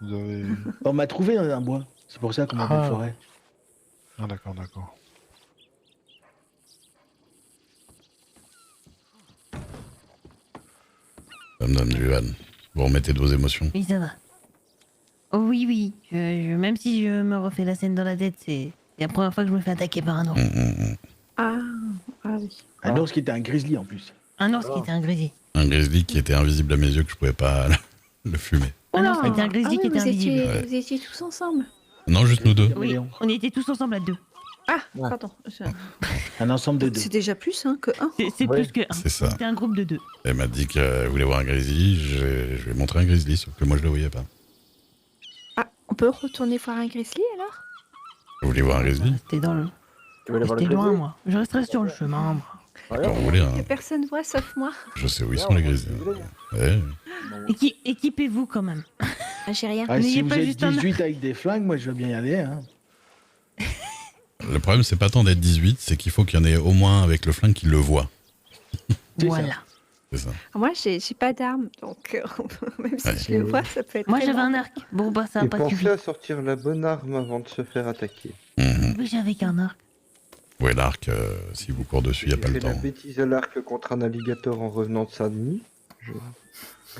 Vous avez... On m'a trouvé dans un bois. C'est pour ça qu'on m'a fait forêt. Ah d'accord, d'accord. Madame Duhan, vous remettez de vos émotions. Oui, ça va. Oh, oui, oui. Même si je me refais la scène dans la tête, c'est la première fois que je me fais attaquer par un ours. Ah oui. Un ours qui était un grizzly en plus. Un ours qui était un grizzly. Un grizzly qui était invisible à mes yeux que je pouvais pas le fumer. Un ours qui était un grizzly qui était invisible. Ouais. Vous étiez tous ensemble. Non, juste nous deux. Oui, on était tous ensemble à deux. Ah, pardon. Un ensemble de deux. C'est déjà plus que un. C'est plus que un. C'est ça. C'était un groupe de deux. Elle m'a dit qu'elle voulait voir un grizzly. Je lui ai montré un grizzly, sauf que moi je le voyais pas. Ah, on peut retourner voir un grizzly alors? Vous voulez voir un grizzly? C'était dans le... Tu veux aller voir le J'étais loin, grizzly? moi. Je resterai sur le chemin, moi. Ouais, Quand vous voulez, hein. Que personne voit sauf moi. Je sais où ils sont les grizzlies. Ouais. Équipez-vous quand même. Ah, j'ai rien. Ah, si N'ayez vous pas êtes juste un- 18 avec des flingues, moi je veux bien y aller. Hein. Le problème, c'est pas tant d'être 18, c'est qu'il faut qu'il y en ait au moins avec le flingue qui le voit. C'est Voilà. C'est ça. Moi, j'ai pas d'arme, donc même si Ouais. je le vois, ça peut être. Moi, très j'avais bon. un arc. Bon, bah, ça a Et pas suffi. pensez à sortir la bonne arme avant de se faire attaquer. Oui, j'avais qu'un arc. Ouais, l'arc, si vous courez dessus, il n'y a pas J'ai le fait la temps. bêtise de l'arc contre un alligator en revenant de Saint-Denis.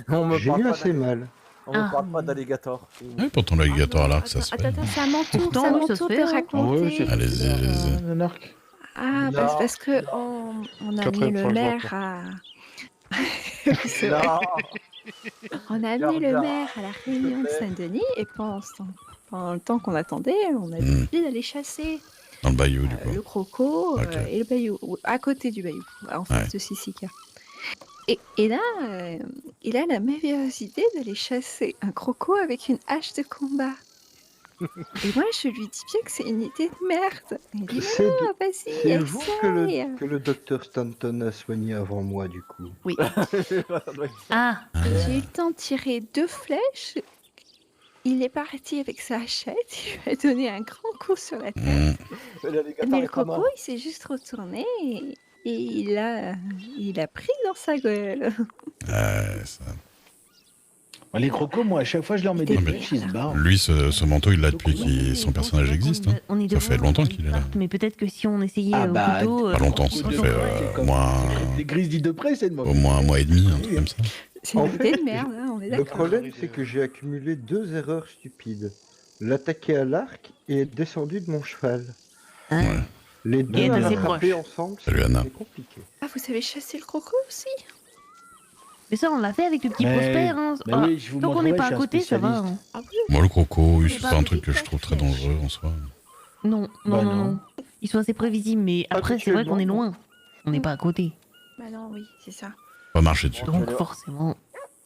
On me J'ai parle eu pas assez mal. On me parle pas d'alligator. Ouais, pourtant, l'alligator à l'arc, ça se fait. Attends, c'est à mon tour, Pourtant, c'est à oui, mon ça se tour fait, de hein. raconter. Allez-y, allez-y. Un arc. Ah, Non, parce que non. on a Quatrième mis fois le que je maire à. C'est vrai. Non. On a amené le maire à la réunion de Saint-Denis et pendant le temps qu'on attendait, on a décidé d'aller chasser Dans le bayou, du coup. le croco Ok. et le bayou, à côté du bayou, en face Ouais. de Sissika. Et là, il a la merveilleuse idée d'aller chasser un croco avec une hache de combat. Et moi, je lui dis bien que c'est une idée de merde. Il dit C'est non, de- vas-y, C'est vous essaye. que le docteur Stanton a soigné avant moi, du coup. Oui. Ah, J'ai eu le temps de tirer 2 flèches. Il est parti avec sa hachette, il lui a donné un grand coup sur la tête. L'alligator Mais le est pas croco, mort. il s'est juste retourné et il a pris dans sa gueule. Ouais, ça. Les crocos, moi, à chaque fois, je leur mets des Non, mais- flèches, ils se barrent. Lui, ce manteau, il l'a depuis que son bon, personnage c'est vrai qu'on existe. est- Hein. on est Ça fait devant longtemps une qu'il est là. carte, mais peut-être que si on essayait Ah au bah, couteau... Pas longtemps, ça Coup de fait près, c'est comme- moins, Les grizzlies de près, c'est de au moi. moins un mois et demi, un truc comme ça. C'est En une fait, idée de merde, hein, on est Le d'accord. problème, c'est que j'ai accumulé 2 erreurs stupides. L'attaquer à l'arc et être descendu de mon cheval. Hein Ouais. Les deux est à assez rattraper proche. ensemble, Salut, Anna. c'est compliqué. Ah, vous savez chasser le croco aussi? Mais ça, on l'a fait avec le petit Mais- Prosper. Hein. mais Ah, oui, je vous tant qu'on montrerai, n'est pas je à suis un côté, ça va. spécialiste. Hein. Ah oui. Moi, le croco, Mais c'est pas pas un avec truc que les je trouve très flèches. dangereux en soi. Non, Bah non, non, non. non. Ils sont assez prévisibles, mais après, c'est vrai qu'on est Habituellement, loin. On n'est pas à côté. Bah non, oui, c'est ça. Pas marcher dessus. Donc, le- forcément...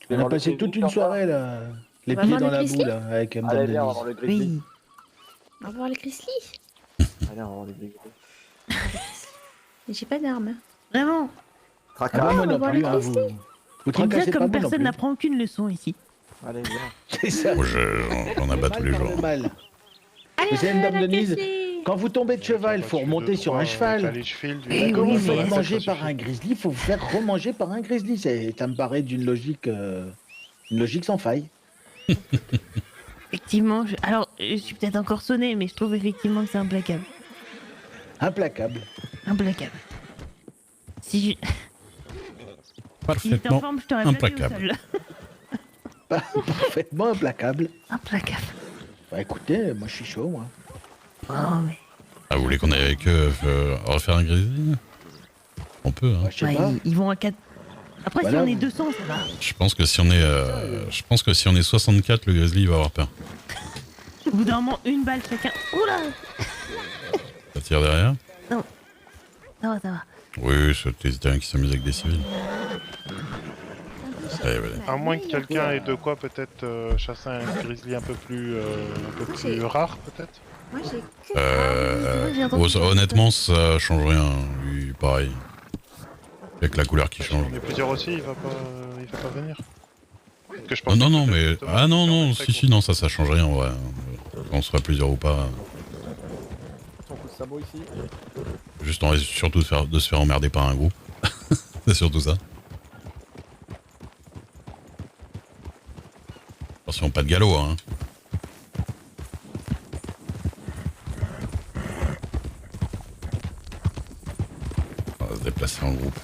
On a passé toute une soirée, là. Les On va pieds voir dans le la grizzly boue, là, avec Madame Allez, viens, on va voir Denise. le grizzly. Oui. On va voir le grizzly. Allez, on va voir le grizzly. Mais j'ai pas d'arme. Vraiment. Ah bah, Tracas. moi on va non voir plus, le hein, grizzly. vous J'aime bien tracassez pas comme moi non personne plus. n'apprend aucune leçon ici. Allez, viens. C'est ça. Moi, j'en abats tous les Mal par jours. le mal. Allez, Vous savez, on va Madame la Denise, casser. quand vous tombez de cheval, il faut remonter sur un cheval. Eh Quand oui, vous mais- faites manger par un grizzly, il faut vous faire remanger par un grizzly. Ça me paraît d'une logique, une logique sans faille. Effectivement, alors, je suis peut-être encore sonné, mais je trouve effectivement que c'est implacable. Implacable. Implacable. Si j'étais en Parfaitement forme, je t'aurais placé au implacable. sol. Parfaitement implacable. Implacable. Bah écoutez, moi je suis chaud, moi. Oh, mais... Ah, vous voulez qu'on aille avec eux refaire un grizzly? On peut, hein. Bah, je sais Ouais, pas. ils vont à 4... Après, Voilà. si on est 200, ça va. Je pense que si on est 64, le grizzly il va avoir peur. Au bout d'un moment, une balle chacun. Oula. Ça tire derrière? Ça va, ça va. Oui, c'est un qui s'amuse avec des civils. Allez, voilà. À moins que quelqu'un ait de quoi peut-être chasser un grizzly un peu plus rare, peut-être. Moi, j'ai que. J'ai entendu Bon, honnêtement, ça change rien. Lui, pareil. Avec la couleur qui Si change. on est plusieurs aussi, il va pas venir. Parce que je Non, non, pensais non, que mais. peut-être, Ah non, non, très si, si, non, ça change rien, ouais. On sera plusieurs ou pas. Son coup de sabot ici. Juste, on risque surtout de se faire emmerder par un groupe. C'est surtout ça. Attention, pas de galop, hein. On va se déplacer en groupe.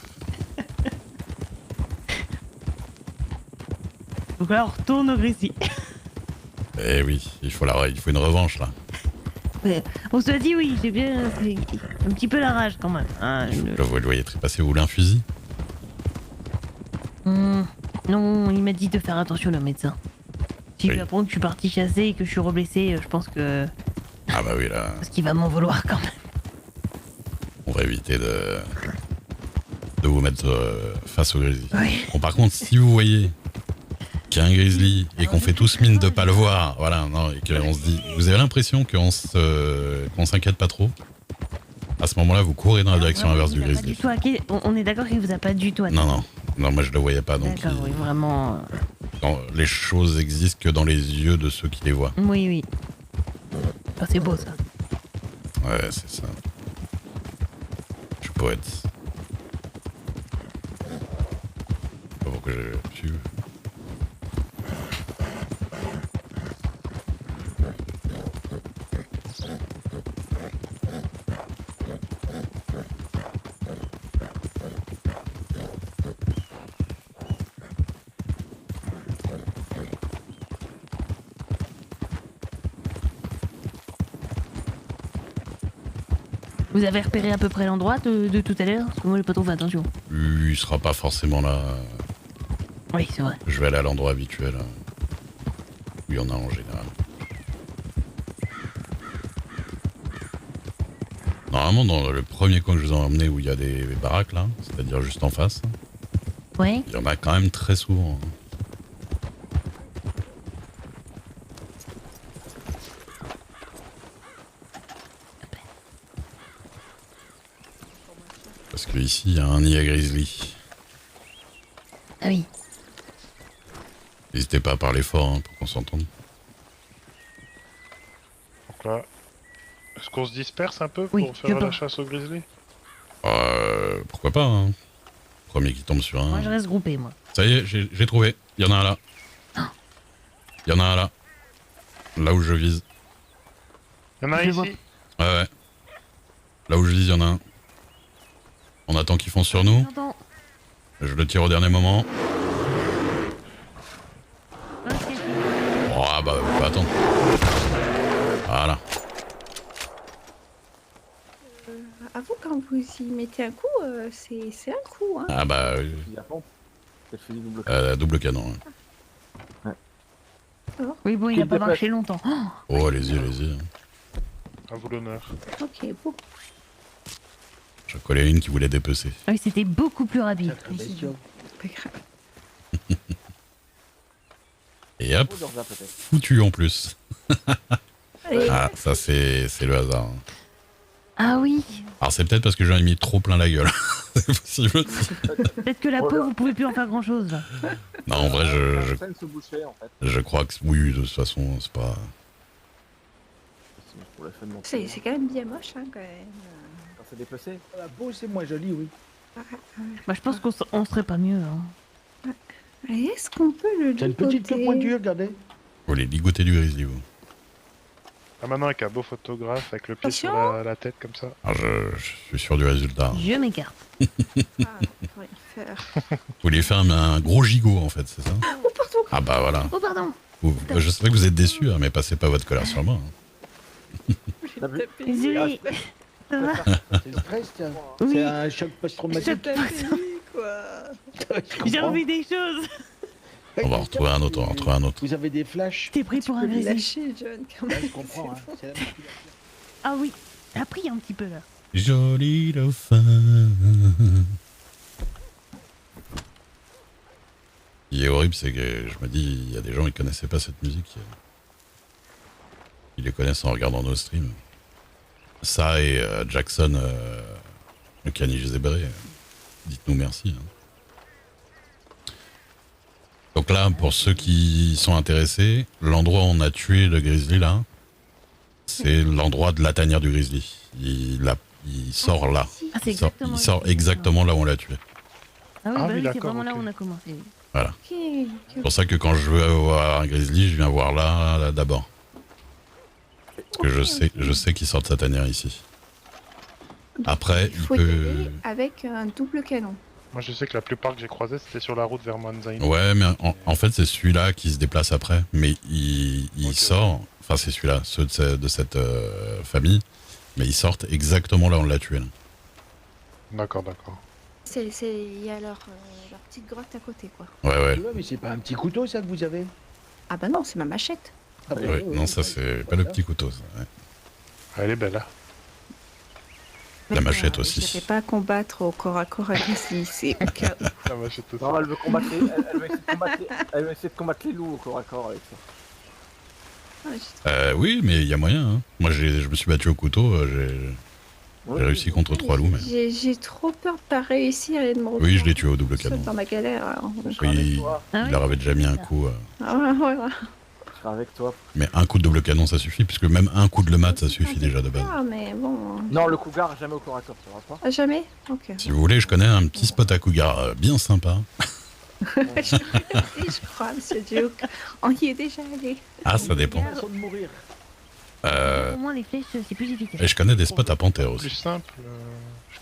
Donc là, on retourne au Grizzly. Eh oui, il faut une revanche là. Ouais, on se dit oui, j'ai bien fait un petit peu la rage quand même. Hein, Vous le voyez trépasser, vous voulez un fusil? Non, il m'a dit de faire attention le médecin. Si Oui. je apprends que je suis parti chasser et que je suis reblessé, je pense que... Ah bah oui, là, Parce qu'il va m'en vouloir quand même. on va éviter de vous mettre face au grizzly. Oui. Bon, par contre, si vous voyez qu'il y a un grizzly et qu'on fait tous mine de pas le voir, voilà, non, et qu'on se dit, vous avez l'impression qu'on s'inquiète pas trop, à ce moment-là, vous courez dans la direction inverse du grizzly. On est d'accord qu'il vous a pas du tout attaqué. Non, moi je le voyais pas, donc D'accord, oui, vraiment... les choses existent que dans les yeux de ceux qui les voient. Oui. Oh, c'est beau ça. Ouais, c'est ça. Je suis poète. Pas pourquoi je suis. Vous avez repéré à peu près l'endroit de tout à l'heure? Parce que moi j'ai pas trop fait attention. Il sera pas forcément là. Oui, c'est vrai. Je vais aller à l'endroit habituel. Où il y en a en général. Normalement, dans le premier coin que je vous ai emmené où il y a des baraques là, c'est-à-dire juste en face, Ouais. il y en a quand même très souvent. Parce que ici, il y a un nid à grizzly. Ah oui. N'hésitez pas à parler fort hein, pour qu'on s'entende. Donc là, est-ce qu'on se disperse un peu Oui, pour je faire la pense. chasse au grizzly? Pourquoi pas hein. Premier qui tombe sur un. Moi je reste groupé, moi. Ça y est, j'ai trouvé. Il y en a un là. Il y en a un là. Là où je vise. Il y en a un Je ici. vois. Ouais. Là où je vise, il y en a un. On attend qu'ils foncent sur nous. J'entends. Je le tire au dernier moment. Ok. Oh, ah bah, faut attendre. Voilà. Avoue, quand vous y mettez un coup, c'est un coup. Hein. Ah bah, Il y a pompe. C'est le fusil double canon. double canon. hein. Oui, bon, il Qui a pas déplace. marché longtemps. Oh, Oh, allez-y, allez-y. À vous l'honneur. Ok, bon. J'en collais une qui voulait dépecer. ah oui, c'était beaucoup plus rapide. Sacré bestiole. Pas grave. Et hop, Ou Dorza, peut-être. foutu en plus. Allez, Ah, ça c'est le hasard. hein. Ah oui. Alors c'est peut-être parce que j'en ai mis trop plein la gueule. C'est possible aussi. Peut-être que la Oh peau, là. vous pouvez plus en faire grand chose là. Non, en vrai, La scène se bouchait, en fait. je crois que oui, de toute façon, c'est pas. C'est pour la fin de mon c'est quand même bien moche, hein, quand même. Quand c'est dépecé. La peau, c'est moins joli, oui. Bah, je pense on serait pas mieux. Hein. Et est-ce qu'on peut le C'est une petite queue ligoter pointue, regardez. Vous les ligoter du grizzly, vous. Ah, maintenant avec un beau photographe, avec le pied sur Attention. la tête comme ça. Alors, je suis sûr du résultat. Je m'écarte. Ah, faudrait le faire. Vous voulez faire un gros gigot, en fait, c'est ça? Oh, pardon. Ah bah voilà. Oh, pardon. Je sais que vous êtes déçus, hein, mais passez pas votre colère sur moi. hein. T'as vu Désolée. Ça va? C'est le stress, tiens. Oui. C'est un choc post-traumatique. Je J'ai comprends. envie des choses. On va en retrouver un autre, on va en retrouver un autre. Vous avez des flashs. T'es pris pour un Tu peux le grizzly. lâcher, John, quand Ouais, même. je comprends. Hein. C'est la motivation. Ah oui. Elle a pris un petit peu là. Jolie dauphin. Ce qui est horrible, c'est que je me dis, il y a des gens qui connaissaient pas cette musique. Ils les connaissent en regardant nos streams. Ça et Jackson, le caniche zébré. Dites-nous merci. hein. Donc là, pour ceux qui sont intéressés, l'endroit où on a tué le grizzly là, c'est l'endroit de la tanière du grizzly. Il sort là. Ah, c'est Il sort exactement. exactement là où on l'a tué. Ah oui, Ah bah oui, oui, c'est d'accord, vraiment là ok. où on a commencé. Ok, C'est pour ça que quand je veux avoir un grizzly, je viens voir là d'abord. Parce que je sais qu'ils sortent cette année ici. Après, il faut il y peut... aller avec un double canon. Moi, je sais que la plupart que j'ai croisés, c'était sur la route vers Manzain. Ouais, mais en fait, c'est celui-là qui se déplace après. Mais il Ok, sort... Enfin, c'est celui-là, ceux de cette famille. Mais ils sortent exactement là où on l'a tué. Là. D'accord, d'accord. Il y a leur petite grotte à côté, quoi. Ouais, ouais. Ouais, mais c'est pas un petit couteau ça que vous avez? Ah bah non, c'est ma machette. Ah, bah, Ouais, ouais, non, ça, bah, c'est pas voilà. le petit couteau. Ça, ouais. Elle est belle, hein. La machette Je aussi. n'irai pas combattre au corps à corps avec Grizzly, c'est au cas où. La machette aussi. Non, elle veut combattre elle veut essayer de combattre elle veut essayer de combattre les loups au corps à corps avec ça. Ah, j'ai trop- Oui, mais il y a moyen. Hein. Moi, je me suis battu au couteau. J'ai réussi contre 3 loups. Mais... J'ai trop peur de pas réussir et de me retrouver Oui, je l'ai tué au double seule canon. dans ma galère. Alors. Oui, Ah il oui. leur avait déjà mis un coup. Ah, voilà. Je serai avec toi. Mais un coup de double canon, ça suffit. Puisque même un coup de le mat, ça suffit déjà de base. Ah, mais bon. Non, le cougar jamais au corps à corps, tu vois pas. Ah, jamais. Ok. Si vous voulez, je connais un petit spot à cougar bien sympa. Je crois, monsieur Duke. On y est déjà allé. Ah, ça dépend. Façon de mourir. Au moins, les flèches, c'est plus efficace. Et je connais des spots à panthère Plus aussi. simple.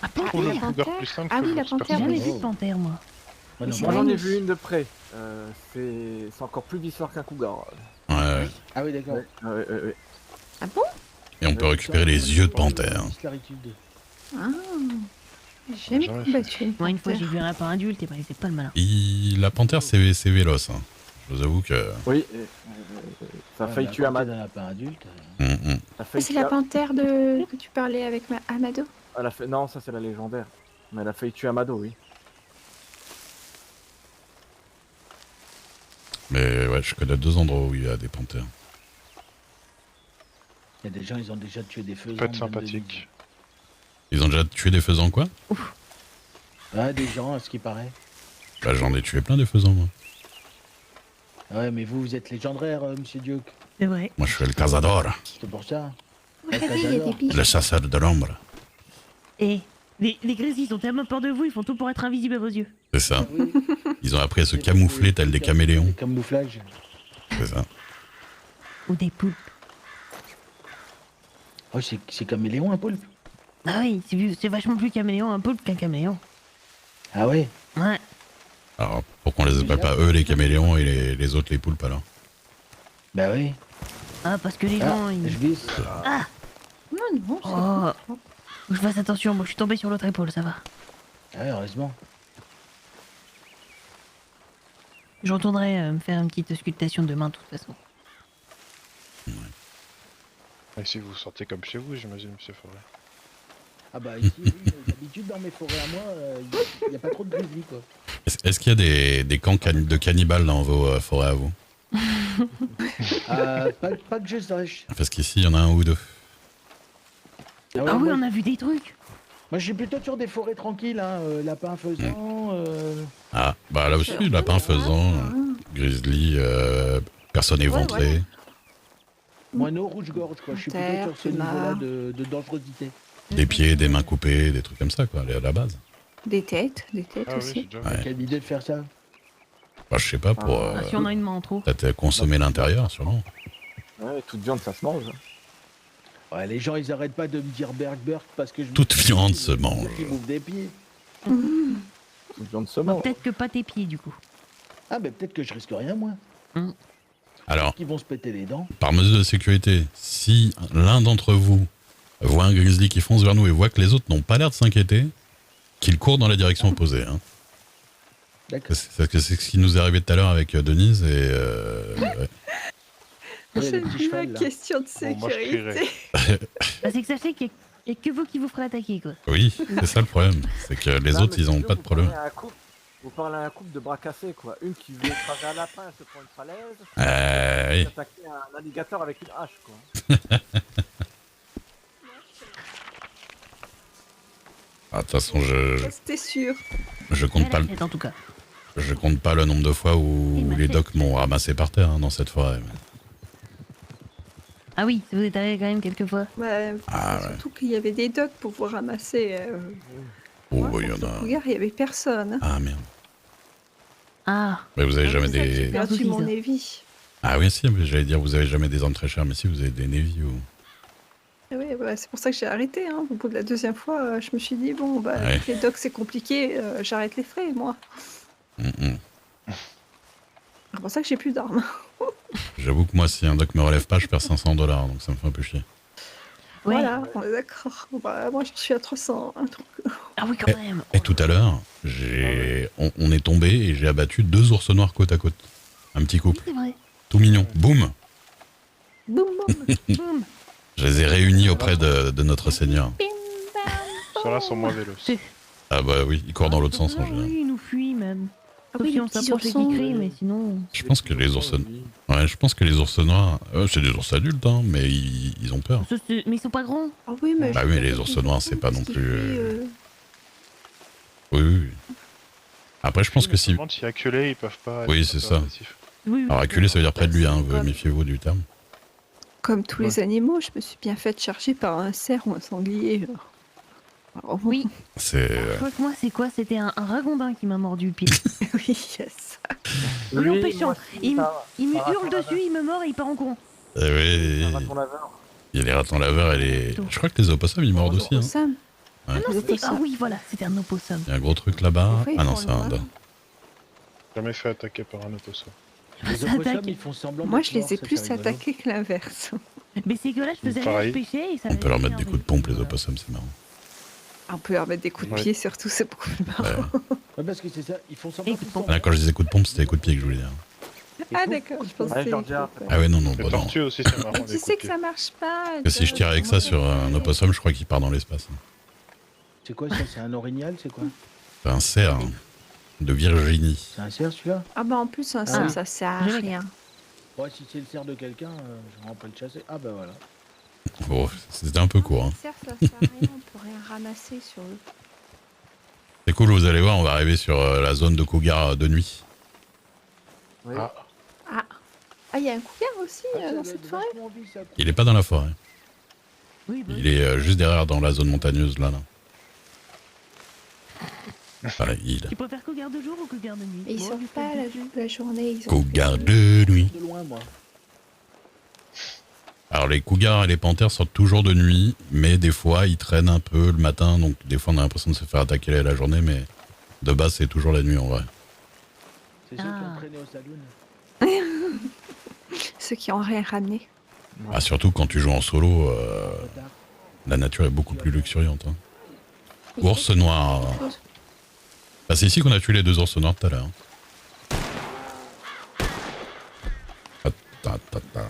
Ah, Je trouve oui, le la cougar panthère. plus simple Ah que oui, la l'ours panthère, J'ai personnel. jamais vu de panthère, moi. Ouais, non, c'est Moi bah, j'en ai magnifique. vu une de près. C'est encore plus vicelard qu'un cougar. Ouais. Ah oui, d'accord. Ouais. Ah bon? Et on peut récupérer les yeux de panthère. Claritude. Ah. J'ai jamais Jamais combattu une Moi, une fois, panthère. j'ai vu un lapin adulte et bah, il était pas le malin. La panthère, c'est véloce. Hein. Je vous avoue que... Oui, ça a failli tuer Amad. Un lapin adulte. Mm, mm. Ça a Ah, failli c'est tuer la panthère que tu parlais avec Amado? Elle a fait... Non, ça c'est la légendaire. Mais elle a failli tuer Amado, oui. Mais ouais, je connais 2 endroits où il y a des panthères. Il y a des gens, ils ont déjà tué des faisans. Peut être même sympathique. Ils ont déjà tué des faisans, quoi? Ah, des gens, à ce qui paraît. Bah, j'en ai tué plein des faisans, moi. Ouais, mais vous êtes légendaire, monsieur Duke. C'est vrai. Moi, je suis le cazador, C'est pour ça. Regardez, il y a des biches. le chasseur de l'ombre. Et les grizzlies ont tellement peur de vous, ils font tout pour être invisibles à vos yeux. C'est ça. Oui. Ils ont appris à se camoufler tels des caméléons. Des camouflages. C'est ça. Ou des poulpes. Oh, c'est caméléon, un poulpe. Ah oui, c'est vachement plus caméléon un poulpe qu'un caméléon. Ah ouais. Ouais. Alors, pourquoi on les appelle pas eux les caméléons et les autres les poulpes alors? Bah oui. Ah, parce que les Ah, gens, je ils... vise. Ah. Non, non, c'est Oh. bon. Faut que je fasse attention, moi je suis tombé sur l'autre épaule, ça va. Ah ouais, heureusement. Je retournerai me faire une petite auscultation demain, de toute façon. Et si vous sortez comme chez vous, j'imagine, monsieur Forêt. Ah bah ici, oui, mais d'habitude dans mes forêts à moi, il n'y a pas trop de grizzly quoi. Est-ce qu'il y a des camps de cannibales dans vos forêts à vous? Pas que je sache. Parce qu'ici, il y en a un ou deux. Ah, ouais, Ah oui, moi, on a vu des trucs. moi, je suis plutôt sur des forêts tranquilles, hein, lapin faisan. Ah, bah là aussi, lapin faisan, grizzly, personne éventré. Moineau, rouge-gorge quoi. Je suis plutôt Panthère, sur ce puma. niveau-là de dangerosité. Des pieds, des mains coupées, des trucs comme ça, quoi, à la base. Des têtes Ah oui, j'ai aussi. déjà Ouais. vu. Quelle idée de faire ça? Bah, je sais pas, pour Ah, si on a une main en trop. peut-être consommer l'intérieur, sûrement. Ouais, toute viande ça se mange. Ouais, les gens ils arrêtent pas de me dire Berg parce que je. Toute viande se mange. Ils bouffent des pieds. Toute viande se Bon, mange. peut-être que pas tes pieds, du coup. Ah, mais peut-être que je risque rien moi. Alors, Ils vont se péter les dents. par mesure de sécurité, si l'un d'entre vous voit un grizzly qui fonce vers nous et voit que les autres n'ont pas l'air de s'inquiéter, qu'il court dans la direction opposée. Hein. D'accord. C'est ce qui nous est arrivé tout à l'heure avec Denise et... ouais. Ouais, C'est les petits une chevals, là. question de Bon, moi, je sécurité. crierai. Bah, c'est que sachez qu'il y a que vous qui vous ferez attaquer, quoi. Oui, c'est ça le problème. C'est que les Non, autres, mais ils ont c'est pas de sûr, problème. Vous parlez à un couple de bras cassés, quoi. Une qui veut écraser un lapin, elle se prend une falaise. Oui. Attaquer un alligator avec une hache, quoi. Ah, de toute façon, C'était sûr. je compte Elle pas a le, fait, en tout cas. je compte pas le nombre de fois où Il m'a les fait. docs m'ont ramassé par terre hein, dans cette forêt. Ah oui, ça vous est arrivé quand même quelques fois. Ouais, Ah, c'est ouais. surtout qu'il y avait des docks pour vous ramasser. Oh, Moi, il y pour en ce a. cougar, il y avait personne. Ah merde. Ah, Mais vous avez jamais C'est ça, j'ai des... perdu Bien mon ça. Navy. Ah oui, si, mais j'allais dire, vous avez jamais des armes très chères, mais si, vous avez des Navy ou... Ah ouais, bah, c'est pour ça que j'ai arrêté. Hein. Au bout de la deuxième fois, je me suis dit, bon, bah, Ouais. les docs, c'est compliqué, j'arrête les frais, moi. Mm. C'est pour ça que j'ai plus d'armes. J'avoue que moi, si un doc me relève pas, je perds 500 $, donc ça me fait un peu chier. oui. Voilà, on est d'accord. Bah, moi, je suis à 300. Hein, donc... Ah oui, quand même. Et tout à l'heure, on est tombé et j'ai abattu 2 ours noirs côte à côte. Un petit Oui, couple, c'est vrai. tout mignon. Boum. Boum, boum. Boum. Je les ai réunis auprès de notre Seigneur. Bim, bam. Ceux-là sont moins vélos. C'est- Ah bah oui, ils courent dans l'autre sens en général. Oui, ils nous fuient même. Ah Sauf oui, si les on petits s'approche et oursons. qu'ils crient, mais sinon... Je pense que les ours... Ouais, je pense que les ours noirs... c'est des ours adultes, hein, mais ils ont peur. Mais ils sont pas grands. Ah oui, mais Bah je oui, sais les pas ours qu'ils noirs, font, c'est pas parce non qu'ils plus, fuient, Oui. Après, je pense que si... Je me demande si acculés, ils peuvent pas. Oui, être c'est super ça. agressifs. Oui, oui. Alors acculé, ça veut dire près de lui, hein, Comme- méfiez-vous du terme. Comme tous les animaux, je me suis bien fait charger par un cerf ou un sanglier. Alors, bon, Oui, C'est... je crois que moi, c'est quoi? C'était un ragondin qui m'a mordu le pied. oui, yes. Oui, en pêchant. moi aussi, Il me raton hurle laveur. dessus, il me mord et il part en courant. oui, Un raton laveur. il y a les ratons laveurs et les... Je crois que les opossums, ils mordent aussi. Hein. Opossum. Ouais. Ah non, Les c'était... opossums. Ah oui, voilà, c'était un opossum. Il y a un gros truc là-bas. Oui, Ah non, ils c'est font un... le Jamais fait attaquer par un opossum. Les Ça opossums, attaque. ils font semblant Moi, d'être je les morts, ai ça, plus c'est rigolo. attaqués que l'inverse. Mais c'est que là, je faisais rien, Pareil. je pêchais et ça On peut leur mettre des m'énervait. coups de pompe, les opossums, c'est marrant. On peut leur mettre des coups de Ouais. pied, surtout, c'est beaucoup plus marrant. Ouais. Ouais, parce que c'est ça, ils font semblant Et qu'ils bon. sont Là, quand je disais coups de pompe, c'était des coups de pied que je voulais dire. Ah, d'accord, je pensais. Ouais, Georgia. Ah ouais, non, Les bah non. tortues aussi, c'est marrant. Mais des tu coups sais de que pied. ça marche pas. Que si je tire avec ça sur un opossum, je crois qu'il part dans l'espace. C'est quoi ça? C'est un orignal? C'est quoi? C'est un cerf hein, de Virginie. C'est un cerf celui-là? Ah bah en plus, un Ah cerf, oui. ça sert à Je rien. Ouais, si c'est le cerf de quelqu'un, je vais pas le chasser. Ah bah voilà. Bon, c'était un peu court. Hein. Un cerf, ça sert à rien, on peut rien ramasser sur eux. C'est cool, vous allez voir, on va arriver sur la zone de cougar de nuit. Oui. Ah, Ah, il y a un cougar aussi dans cette forêt. Il est pas dans la forêt. Oui, bah, Il est juste derrière dans la zone montagneuse là. Voilà, il... Tu préfères cougar de jour ou cougar de nuit? Et ils Bon, sortent je pas sais la journée. Ils ont Cougar de nuit. De loin, moi. Alors les cougars et les panthères sortent toujours de nuit, mais des fois ils traînent un peu le matin, donc des fois on a l'impression de se faire attaquer la journée, mais de base c'est toujours la nuit en vrai. C'est ceux qui Ah. ont traîné au saloon. Ceux qui ont rien ramené. Ah, surtout quand tu joues en solo, la nature est beaucoup plus luxuriante. Hein. Ours noir. Bah, c'est ici qu'on a tué les 2 ours noirs tout à l'heure. Ta, ta, ta, ta.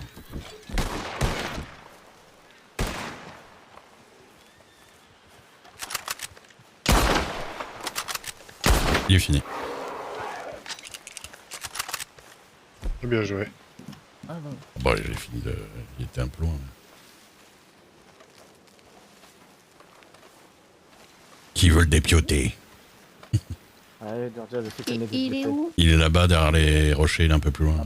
Il est fini. bien joué. Ah non. Bon, j'ai fini de... Il était un peu loin. Qui veut le dépioter? Ouais, Georgia, je sais qu'elle Il est où? Il est là-bas derrière les rochers, il est un peu plus loin.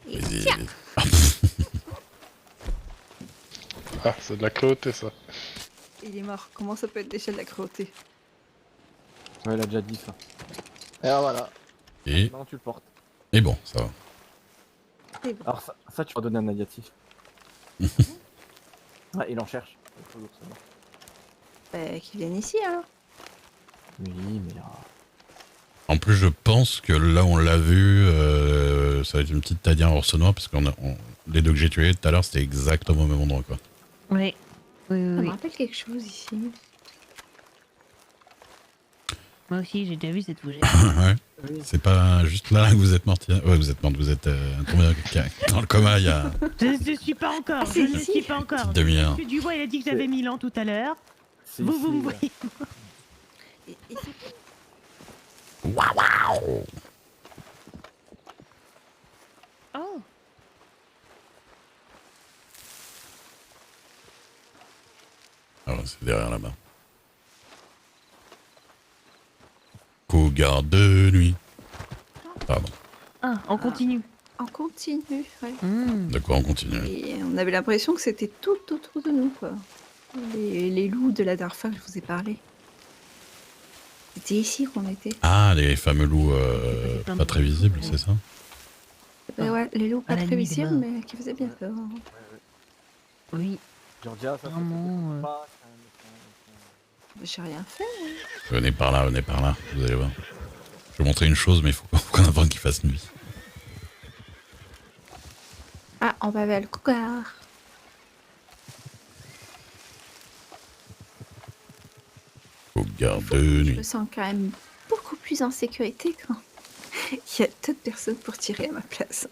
Vas-y, Tiens. vas-y. Ah, c'est de la cruauté ça. Il est mort. Comment ça peut être déjà de la cruauté? Ouais, il a déjà dit ça. Et alors voilà, Et, maintenant tu le portes. et bon, ça va. C'est bon. Alors ça tu vas donner un négatif. Ouais, il en cherche. Toujours, c'est bon. Qu'ils viennent ici alors. Oui, mais... En plus, je pense que là, on l'a vu, ça va être une petite tadière ours noir, parce qu'on les 2 que j'ai tués tout à l'heure, c'était exactement au même endroit, quoi. Oui. Oui, Ça oui, me oui. rappelle quelque chose ici. Moi aussi, j'ai déjà vu cette fougère. Ouais. C'est pas juste là que vous êtes morte. Ouais, vous êtes morte, vous êtes tombé dans le coma il y a Je ne suis pas encore. Ah, Je c'est ne ici. suis pas encore. une demi-heure. Monsieur Dubois, il a dit que j'avais 1000 ans tout à l'heure. C'est Vous, ici, vous me là. voyez. Et c'est Oh. Alors, c'est derrière là-bas. Cougar de nuit. Pardon. Ah, on continue. on continue. Ouais. Hmm. De quoi on continue? Et on avait l'impression que c'était tout autour de nous, quoi. Les loups de la dernière fois que je vous ai parlé. C'était ici qu'on était. Ah, les fameux loups pas très visibles, c'est ça? Ouais, les loups pas À la très nuit des visibles, morts. mais qui faisaient bien peur. Hein. Oui. Georgia, ça Vraiment, pas. J'ai rien fait. Venez par là, vous allez voir. Je vais vous montrer une chose, mais il faut qu'on attende qu'il fasse nuit. Ah, on va vers le cougar. Faut garder Je nuit. me sens quand même beaucoup plus en sécurité quand il y a d'autres personnes pour tirer à ma place.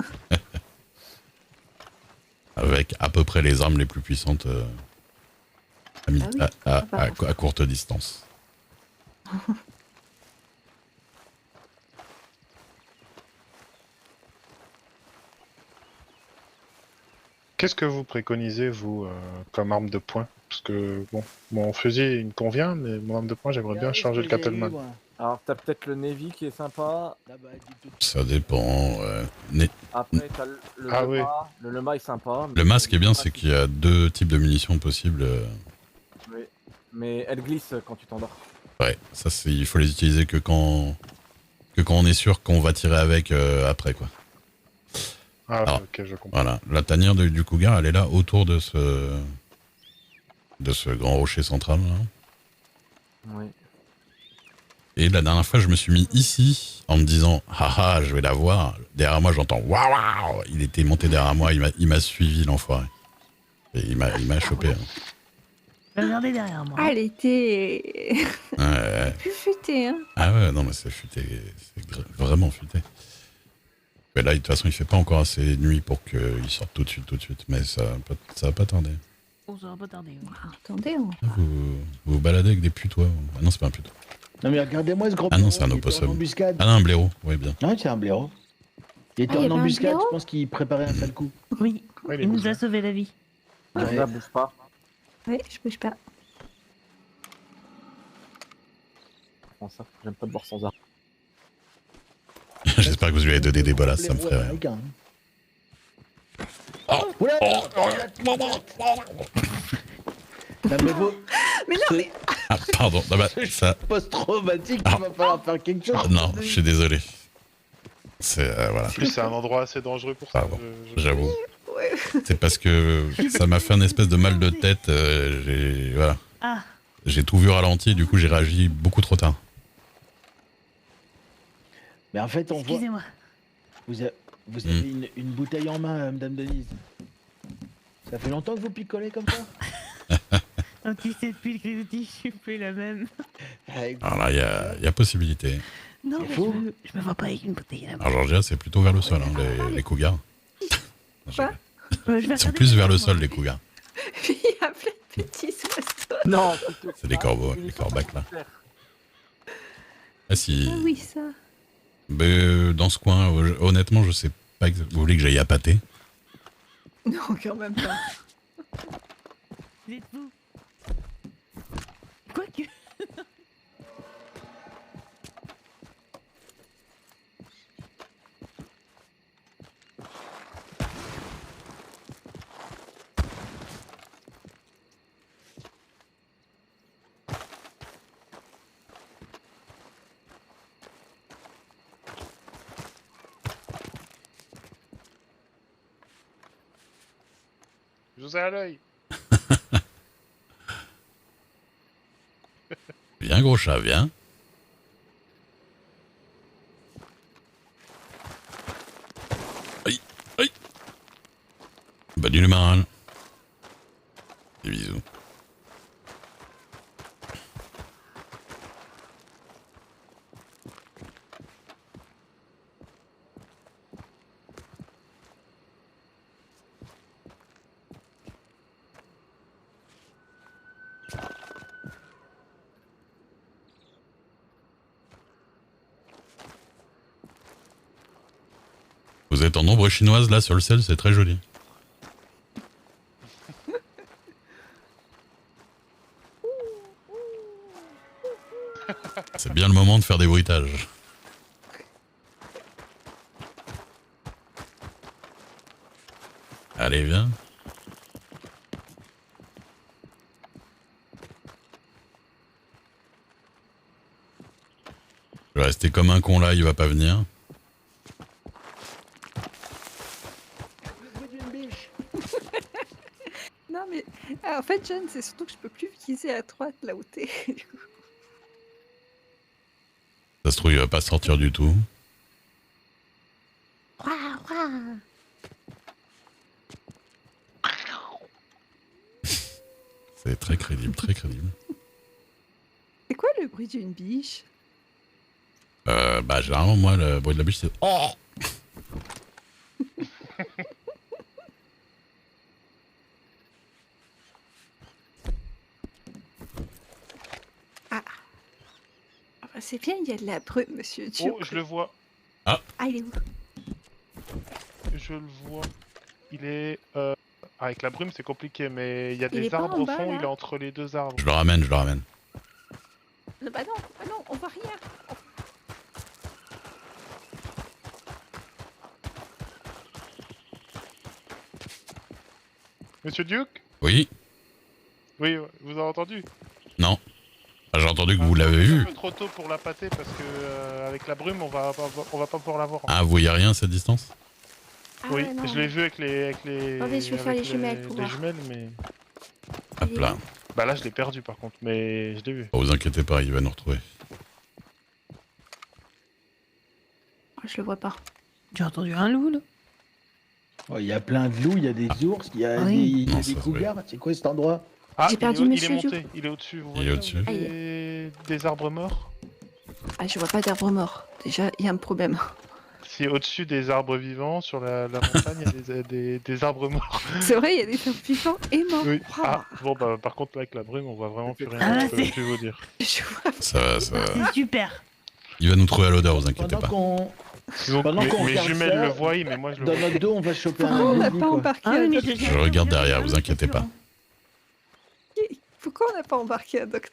Avec à peu près les armes les plus puissantes Ah oui, à courte distance. Qu'est-ce que vous préconisez, vous, comme arme de poing? Parce que, bon, mon fusil, il me convient, mais mon arme de poing, j'aimerais bien changer le Cattleman. Alors, t'as peut-être le Navy qui est sympa. Ça dépend. Après, t'as le Ah Lema. oui. Le Lema est sympa. Le masque est bien, c'est qu'il y a deux types de munitions possibles. Oui. Mais elle glisse quand tu t'endors. Ouais, ça il faut les utiliser que quand on est sûr qu'on va tirer avec après quoi. Ah, Alors, ok, je comprends. Voilà, la tanière du cougar, elle est là autour de ce grand rocher central. Là. Oui. Et la dernière fois, je me suis mis ici en me disant haha, je vais la voir. Derrière moi, j'entends waouh, waouh. Il était monté derrière moi, il m'a suivi l'enfoiré. Et il m'a chopé. Hein. Regardez derrière moi. Ah, elle était Ouais. plus futée, hein. Ah ouais, non mais c'est futé, vraiment futé. Mais là, de toute façon, il fait pas encore assez nuit pour qu'il sorte tout de suite. Mais ça va pas tarder. On ça va pas tarder. Oui. Ah, attendez, on... Vous baladez avec des putois. Ah non, c'est pas un putois. Non mais regardez-moi ce gros Ah non, blaireau c'est un qui était opossum. en embuscade. Ah non, un blaireau, oui bien. Ouais, c'est un blaireau. Il était Ah, il y en avait un embuscade, blaireau je pense qu'il préparait un sale coup. Oui, Ouais, il nous a sauvé la vie. Georgia, bouge pas. Ouais, je bouge pas. Prends ça. J'aime pas te voir sans arme. J'espère que vous lui avez donné des bolas, ça me ferait rire. Américain, hein. Oh. Oula, non, mais vous, Mais non, mais Ah, pardon, non, bah, ça... post-traumatique, Ah. il va falloir faire quelque chose. Non, je suis désolé. C'est... voilà, En plus, c'est un endroit assez dangereux pour ça. Pardon. je- j'avoue. ouais. C'est parce que ça m'a fait un espèce de mal de tête. Voilà. Ah, J'ai tout vu ralenti et du coup j'ai réagi beaucoup trop tard. Mais en fait, on voit. excusez-moi. Vous avez une bouteille en main, Madame Denise. Ça fait longtemps que vous picolez comme ça? Donc tu sais, depuis le crédit, je suis plus la même. Alors là, il y a possibilité. Non, C'est mais faux. je me vois pas avec une bouteille à la main. Alors Georgia, c'est plutôt vers le sol, hein, les cougars. Quoi Je vais Ils sont regarder plus vers le derrière sol, moi. les cougars. Il y a plein de petits oiseaux. Non, C'est des corbeaux, les corbacs là. Ah si. Ah oui, ça. Mais, dans ce coin, honnêtement, je sais pas. Vous voulez que j'aille à pâté? Non, quand même pas. Dites-vous. Quoique. Je vous ai à l'œil. Viens, gros chat, viens. Aïe, aïe. Bonne nuit, le marin. Des bisous. Vous êtes en ombre chinoise là sur le sel, c'est très joli. C'est bien le moment de faire des bruitages. Allez, viens. Je vais rester comme un con là, il va pas venir. Le bruit d'une biche. Non, mais en fait, John, c'est surtout que je peux plus viser à droite là où t'es. Ça se trouve, il va pas sortir du tout. C'est très crédible, très crédible. C'est quoi le bruit d'une biche? Bah, généralement, moi, le bruit de la biche, c'est. Oh! Ah, bah, c'est bien, il y a de la brume, monsieur Duke. Oh, je le vois. Ah, il est où? Je le vois. Il est... avec la brume, c'est compliqué, mais il y a Il est des pas arbres en au bas, fond, là il est entre les deux arbres. Je le ramène, je le ramène. Bah non, on voit rien. Monsieur Duke? Oui? Oui, vous avez entendu? Non. Ah, j'ai entendu que vous l'avez C'est un vu. peu trop tôt pour la pâter parce que avec la brume, on va pas pouvoir la voir. Ah, vous voyez rien à cette distance? Ah, Oui, ouais, non. je l'ai vu avec les... Attendez, je vais faire avec les jumelles pour les voir. jumelles, mais... Hop Il est là. où? Bah là, je l'ai perdu par contre, mais je l'ai vu. Bon, vous inquiétez pas, il va nous retrouver. Oh, je le vois pas. J'ai entendu un loup là. Oh, il y a plein de loups, il y a des ours, il y a Ah oui. des, il y a Non, des ça se cougars. C'est quoi cet endroit? Ah, J'ai perdu il est Monsieur monté, Duke. il est au-dessus. Vous Il est voyez, au-dessus. des arbres morts. Ah, je vois pas d'arbres morts. Déjà, il y a un problème. Si au-dessus des arbres vivants, sur la montagne, il y a des arbres morts. C'est vrai, il y a des arbres vivants et morts. Oui. Waouh. Ah, bon, bah par contre, là, avec la brume, on voit vraiment plus rien. Ah, là, je peux c'est- plus vous dire. Je vois. Ça va, ça va. C'est super. Il va nous trouver à l'odeur, vous inquiétez Pendant pas. qu'on. Donc, Pendant qu'on mes regarde jumelles ça, le voient, mais moi, je le Dans vois. notre dos, on va choper Pourquoi un on n'a grizzly, pas quoi. embarqué Ah un oui, mais docteur Je regarde derrière, vous inquiétez pas. Pourquoi on n'a pas embarqué un docteur?